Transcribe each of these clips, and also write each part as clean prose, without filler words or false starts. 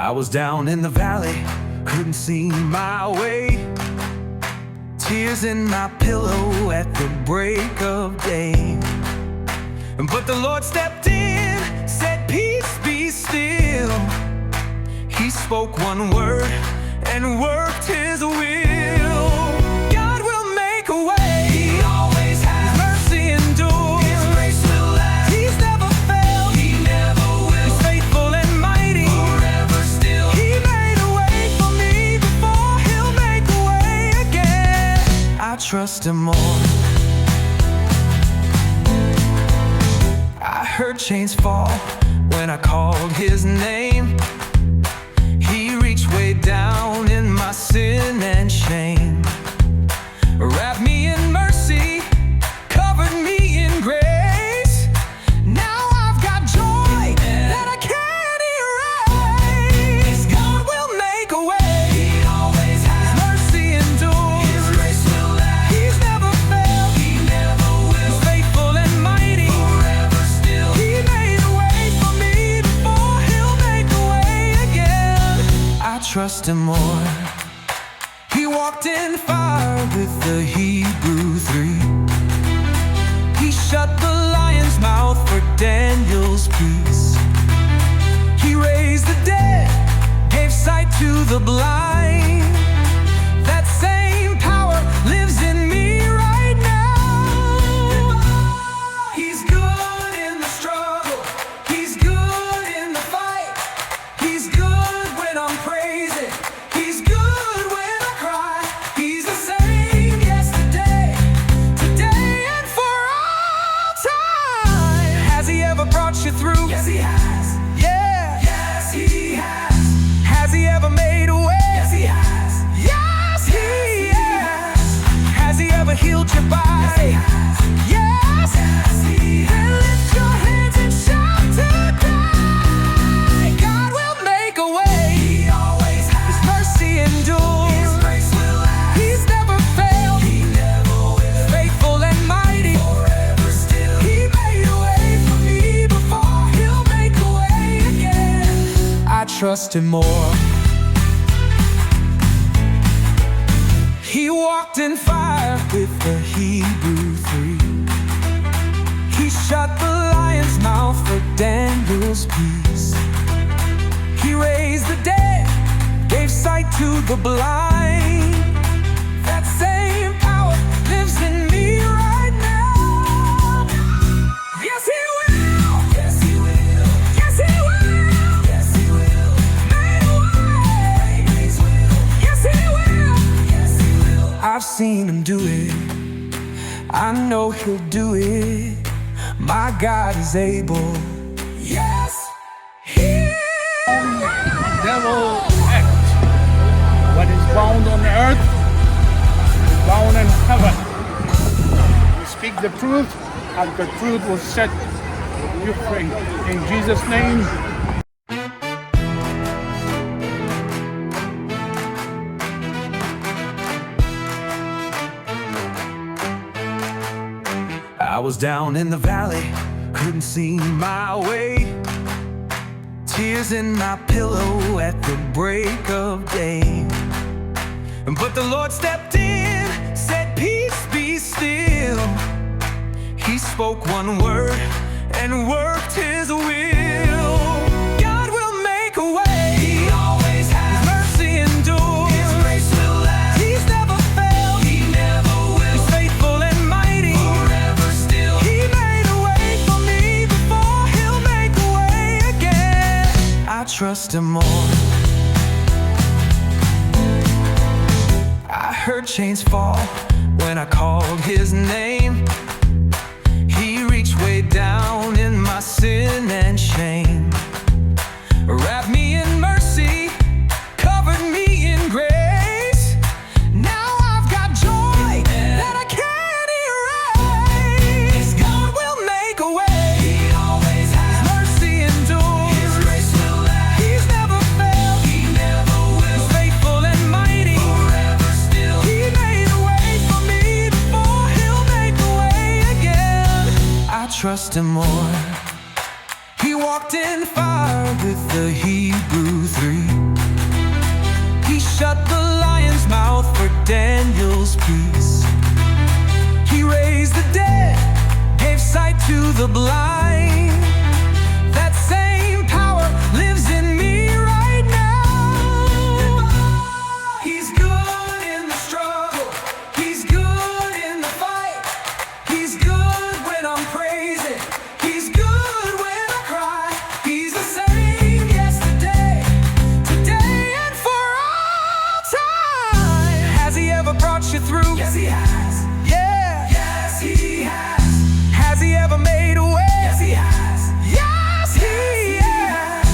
I was down in the valley, couldn't see my way. Tears in my pillow at the break of day. But the Lord stepped in, said, "Peace, be still." He spoke one word and worked His will. God will make a way. He always has. His mercy endures. His grace will last. He's never failed. He never will. He's faithful and mighty. Forever still. He made a way for me before. He'll make a way again. I trust Him more. I heard chains fall when I called His name. He reached way down in my sin and shame, wrapped me in mercy, covered me in grace. Now I've got joy that I can't erase. God will make a way. He always has. His mercy endures. His grace will last. He's never failed. He never will. He's faithful and mighty. Forever still. He made a way for me before. He'll make a way again. I trust Him more. He walked in fire with the Hebrew 3. He shut the lion's mouth for Daniel's peace. He raised the dead, gave sight to the blind. That same power lives in me right now. He's good in the struggle. He's good in the fight. He's good when I'm praising. He's good when I cry. He's the same yesterday, today, and for all time. Has He ever brought you through? Yes, He has. Yeah. Yes, He has. Has He ever made a way? Yes, He has. Yes, He has. Has He ever healed your body? Yes, He has. Yes, He has. Then lift your hands and shout today. God will make a way. He always has. His mercy endures. His grace will last. He's never failed. He never will. Faithful and mighty. Forever still. He made a way for me before. He'll make a way again. I trust Him more. He walked in fire with the Hebrew 3. He shut the lion's mouth for Daniel's peace. He raised the dead, gave sight to the blind. That same power lives in me right now. Yes, He will. Yes, He will. Yes, He will. Yes, He will. Made a way. Yes, He will. Yes, He will. I've seen Him do it. I know He'll do it. My God is able. Yes, He is. Devil act. What is bound on earth is bound in heaven. You speak the truth, and the truth will set you free. In Jesus' name. I was down in the valley, couldn't see my way. Tears in my pillow at the break of day. But the Lord stepped in, said, "Peace, be still." He spoke one word and worked His will. God will make a way. He always has. His mercy endures. His grace will last. He's never failed. He never will. He's faithful and mighty. Forever still. He made a way for me before. He'll make a way again. I trust Him more. I heard chains fall when I called His name. He reached way down in my sin and shame, wrapped me in mercy, covered me in grace. Now I've got joy that I can't erase. God will make a way. He always has. His mercy endures. His grace will last. He's never failed. He never will. He's faithful and mighty. Forever still. He made a way for me before. He'll make a way again. I trust Him more. He walked walked in fire with the Hebrew 3. He shut the lion's mouth for Daniel's peace. He raised the dead, gave sight to the blind. That same power lives in me right now. He's good in the struggle. He's good in the fight. He's good when I'm praising. He's good when I cry. He's the same yesterday, today, and for all time. Has he ever brought you through? Yes, he has. Yeah. Yes, he has. Has he ever made a way? Yes, he has. Yes, he has.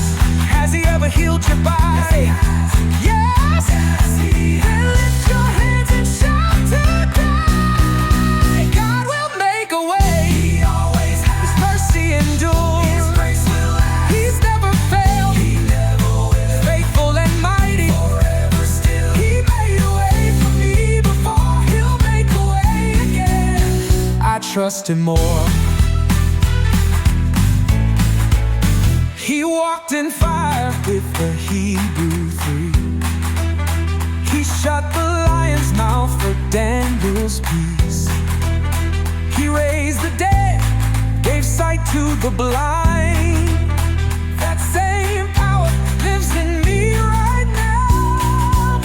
Has he ever healed your body? Yes, he has. Yes, he has. Then lift your hands and shout today. God will make a way. He always has. His mercy endures. His grace will last. He's never failed. He never will. Faithful and mighty. Forever still. He made a way for me before. He'll make a way again. I trust him more. He walked in fire with the Hebrew 3. He shut the lion's mouth for Daniel's peace. He raised the dead, gave sight to the blind. That same power lives in me right now.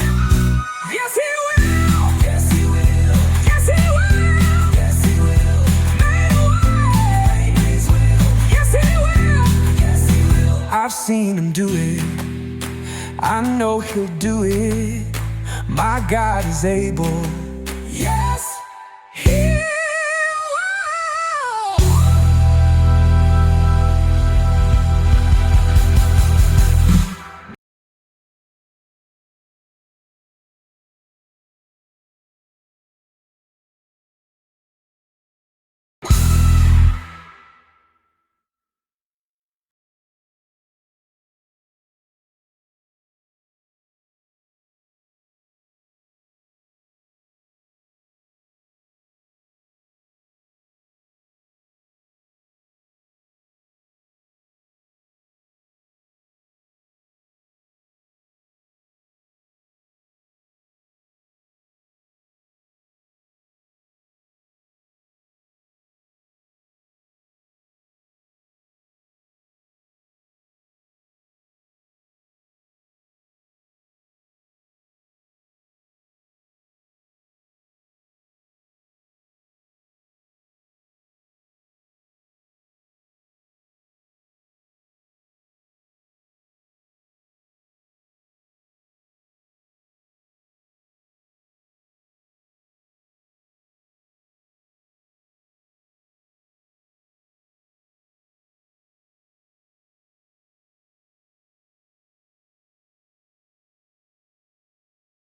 Yes, he will. Yes, he will. Yes, he will. Yes, he will. Made a way. Yes, he will. Yes, he will. I've seen him do it. I know he'll do it. My God is able.